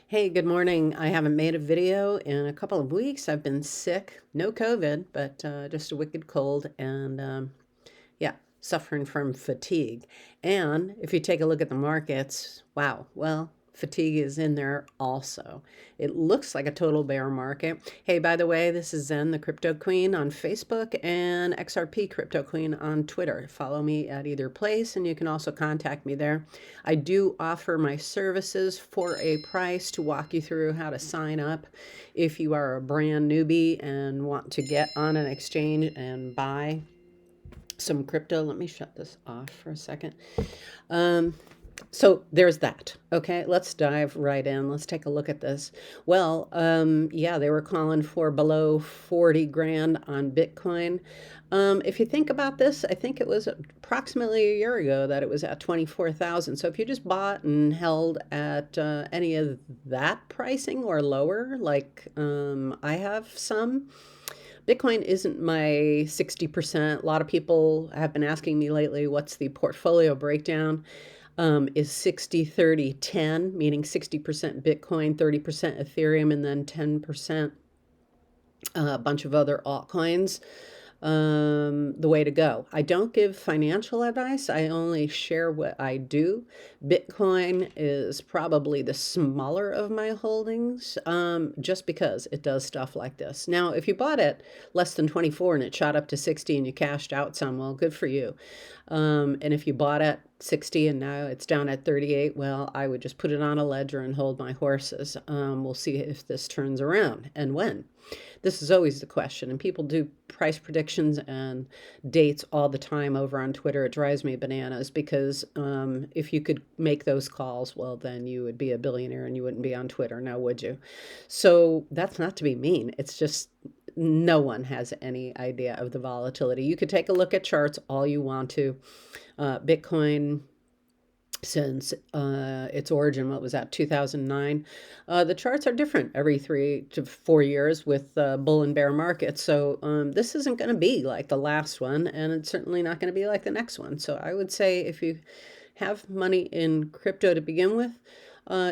Hey, good morning. I haven't made a video in a couple of weeks. I've been sick, no COVID, but just a wicked cold and yeah, suffering from fatigue. And if you take a look at the markets, wow, well, fatigue is in there also. It looks like a total bear market. Hey, by the way, this is Zen the Crypto Queen on Facebook and XRP Crypto Queen on Twitter. Follow me at either place and you can also contact me there. I do offer my services for a price to walk you through how to sign up if you are a brand newbie and want to get on an exchange and buy some crypto. Let me shut this off for a second. Um, so there's that. Okay, let's dive right in. Let's take a look at this. Well, yeah, they were calling for below 40 grand on Bitcoin. If you think about this, I think it was approximately a year ago that it was at 24,000. So if you just bought and held at any of that pricing or lower, like I have some, Bitcoin isn't my 60%. A lot of people have been asking me lately, what's the portfolio breakdown? Is 60, 30, 10, meaning 60% Bitcoin, 30% Ethereum, and then 10% a bunch of other altcoins, the way to go. I don't give financial advice. I only share what I do. Bitcoin is probably the smaller of my holdings, just because it does stuff like this. Now, if you bought it less than 24 and it shot up to 60 and you cashed out some, well, good for you. And if you bought at 60 and now it's down at 38, well, I would just put it on a ledger and hold my horses. We'll see if this turns around and when. This is always the question, and people do price predictions and dates all the time over on Twitter. It drives me bananas because if you could make those calls, well, then you would be a billionaire and you wouldn't be on Twitter now, would you? So that's not to be mean. It's just no one has any idea of the volatility. You could take a look at charts all you want to. Bitcoin, since its origin, what was that, 2009? The charts are different every 3 to 4 years with bull and bear markets. So this isn't going to be like the last one, and it's certainly not going to be like the next one. So I would say if you have money in crypto to begin with,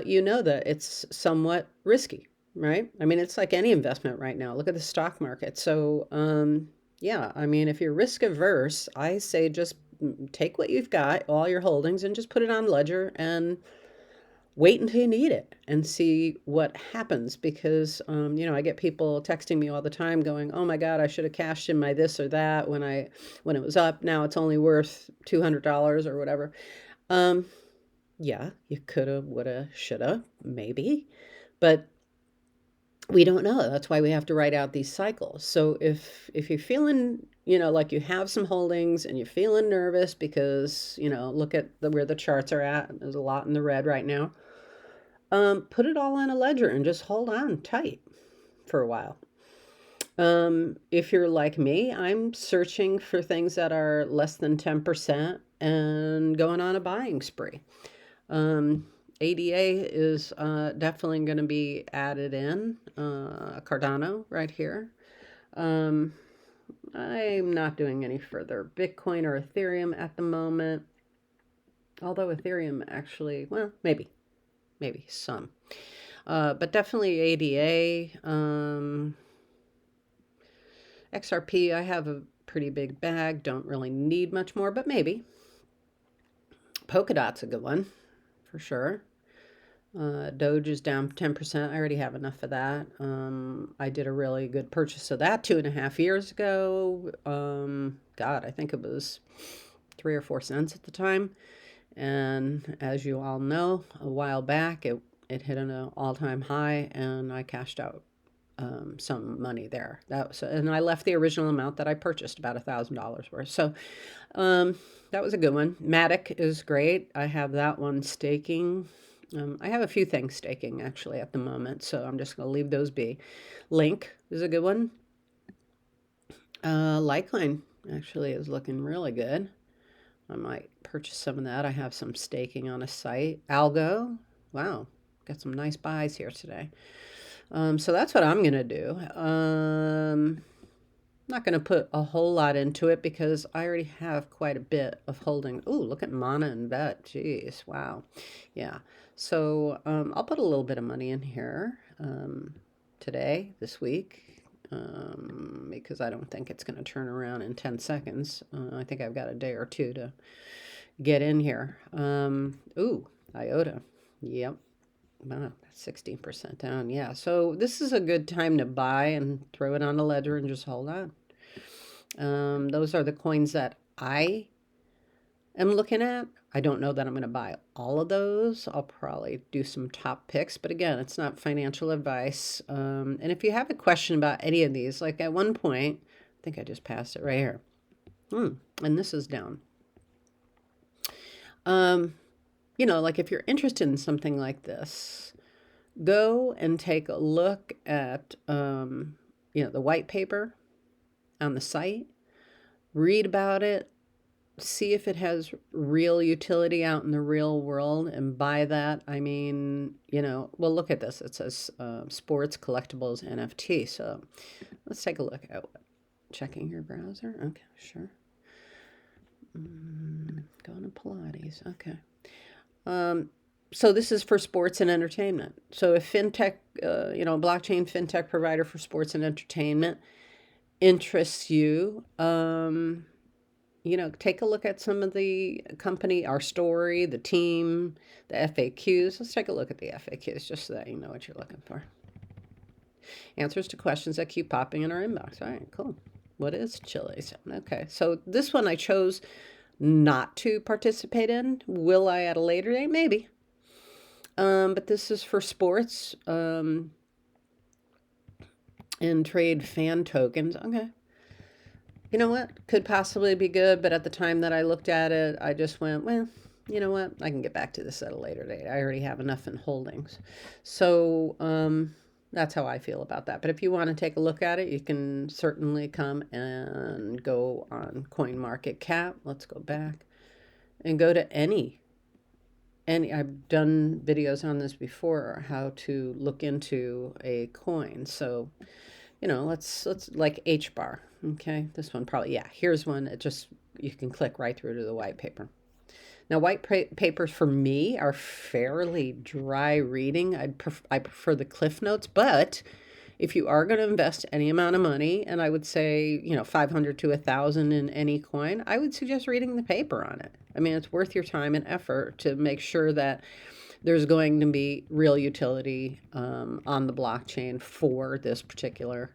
you know that it's somewhat risky, right? I mean, it's like any investment right now. Look at the stock market. So yeah, I mean, if you're risk averse, I say just take what you've got, all your holdings, and just put it on ledger and wait until you need it and see what happens. Because I get people texting me all the time going, "Oh my God, I should have cashed in my this or that when it was up. Now it's only worth $200 or whatever." Um, yeah, you coulda, woulda, shoulda, maybe, but we don't know. That's why we have to write out these cycles. So if you're feeling, like you have some holdings and you're feeling nervous because, look at where the charts are at. There's a lot in the red right now. Put it all on a ledger and just hold on tight for a while. If you're like me, I'm searching for things that are less than 10% and going on a buying spree. ADA is definitely going to be added in. Cardano right here. Um, I'm not doing any further Bitcoin or Ethereum at the moment. Although Ethereum actually, well, maybe some. But definitely ADA. XRP, I have a pretty big bag. Don't really need much more, but maybe. Polkadot's a good one for sure. Doge is down 10%. I already have enough of that. I did a really good purchase of that 2.5 years ago. God, I think it was 3 or 4 cents at the time. And as you all know, a while back, it hit an all-time high, and I cashed out some money there. And I left the original amount that I purchased, about $1,000 worth. So that was a good one. Matic is great. I have that one staking. I have a few things staking actually at the moment, so I'm just going to leave those be. Link is a good one. Litecoin actually is looking really good. I might purchase some of that. I have some staking on a site. Algo, wow, got some nice buys here today. So that's what I'm going to do. Not going to put a whole lot into it because I already have quite a bit of holding. Ooh, look at Mana and Bet. Jeez, wow. Yeah. So I'll put a little bit of money in here today, this week, because I don't think it's going to turn around in 10 seconds. I think I've got a day or two to get in here. Ooh, IOTA. Yep. Wow, that's 16% down. Yeah. So this is a good time to buy and throw it on the ledger and just hold on. Those are the coins that I am looking at. I don't know that I'm going to buy all of those. I'll probably do some top picks, but again, it's not financial advice. And if you have a question about any of these, like at one point, I think I just passed it right here. And this is down. Like if you're interested in something like this, go and take a look at, the white paper on the site, read about it, see if it has real utility out in the real world, and by that I mean, well, look at this. It says sports collectibles NFT. So let's take a look at checking your browser. Okay, sure. Going to Pilates. Okay. So this is for sports and entertainment. So if fintech, blockchain fintech provider for sports and entertainment interests you, take a look at some of the company, our story, the team, the FAQs. Let's take a look at the FAQs just so that you know what you're looking for. Answers to questions that keep popping in our inbox. All right, cool. What is Chili's? Okay, so this one I chose not to participate in. Will I at a later date? Maybe. But this is for sports and trade fan tokens. Okay. You know what? Could possibly be good, but at the time that I looked at it, I just went, well, you know what? I can get back to this at a later date. I already have enough in holdings. So that's how I feel about that. But if you want to take a look at it, you can certainly come and go on CoinMarketCap. Let's go back and go to any. I've done videos on this before, how to look into a coin. So, let's like H bar. Okay, this one probably, yeah, here's one. You can click right through to the white paper. Now, papers for me are fairly dry reading. I prefer the Cliff Notes, but if you are going to invest any amount of money, and I would say, 500 to 1,000 in any coin, I would suggest reading the paper on it. I mean, it's worth your time and effort to make sure that there's going to be real utility on the blockchain for this particular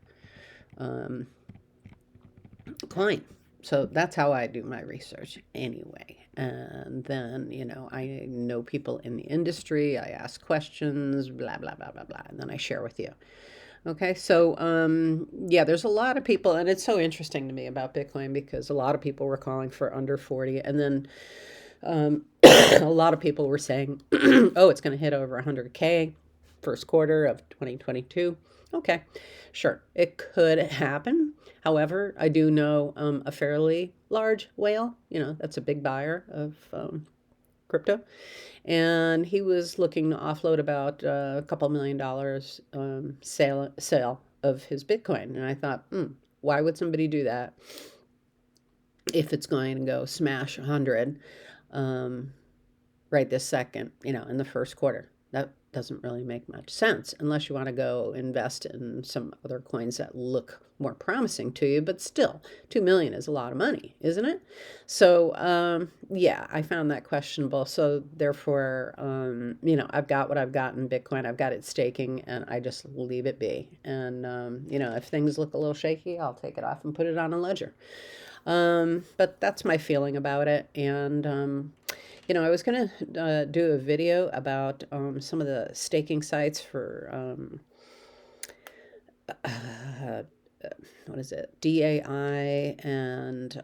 coin. So that's how I do my research anyway. And then, I know people in the industry, I ask questions, blah, blah, blah, blah, blah, and then I share with you. Okay, so there's a lot of people, and it's so interesting to me about Bitcoin because a lot of people were calling for under 40, and then a lot of people were saying, oh, it's going to hit over 100K first quarter of 2022. Okay, sure, it could happen. However, I do know a fairly large whale, that's a big buyer of crypto. And he was looking to offload about a couple $1 million sale of his Bitcoin. And I thought, why would somebody do that if it's going to go smash 100 right this second, in the first quarter? That doesn't really make much sense unless you want to go invest in some other coins that look more promising to you, but still 2 million is a lot of money, isn't it? So I found that questionable. So therefore I've got what I've got in Bitcoin. I've got it staking, and I just leave it be. And if things look a little shaky, I'll take it off and put it on a ledger. But that's my feeling about it. And I was going to do a video about some of the staking sites for, what is it, DAI and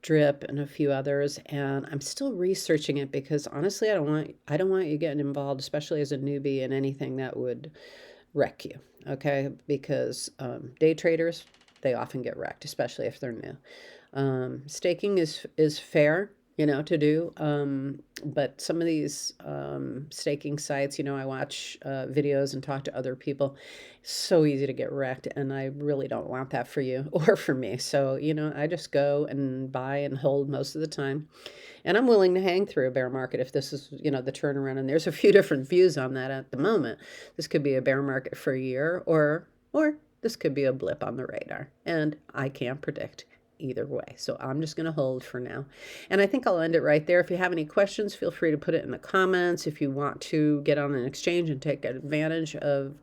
Drip and a few others. And I'm still researching it because honestly, I don't want you getting involved, especially as a newbie, in anything that would wreck you. Okay, because day traders, they often get wrecked, especially if they're new. Staking is fair. to do. But some of these staking sites, I watch videos and talk to other people. So easy to get wrecked, and I really don't want that for you or for me. So, I just go and buy and hold most of the time. And I'm willing to hang through a bear market if this is, the turnaround. And there's a few different views on that at the moment. This could be a bear market for a year, or this could be a blip on the radar. And I can't predict either way. So I'm just going to hold for now. And I think I'll end it right there. If you have any questions, feel free to put it in the comments. If you want to get on an exchange and take advantage of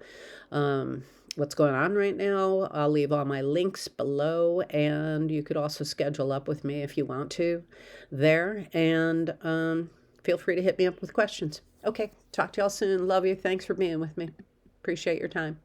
what's going on right now, I'll leave all my links below. And you could also schedule up with me if you want to there. And feel free to hit me up with questions. Okay, talk to y'all soon. Love you. Thanks for being with me. Appreciate your time.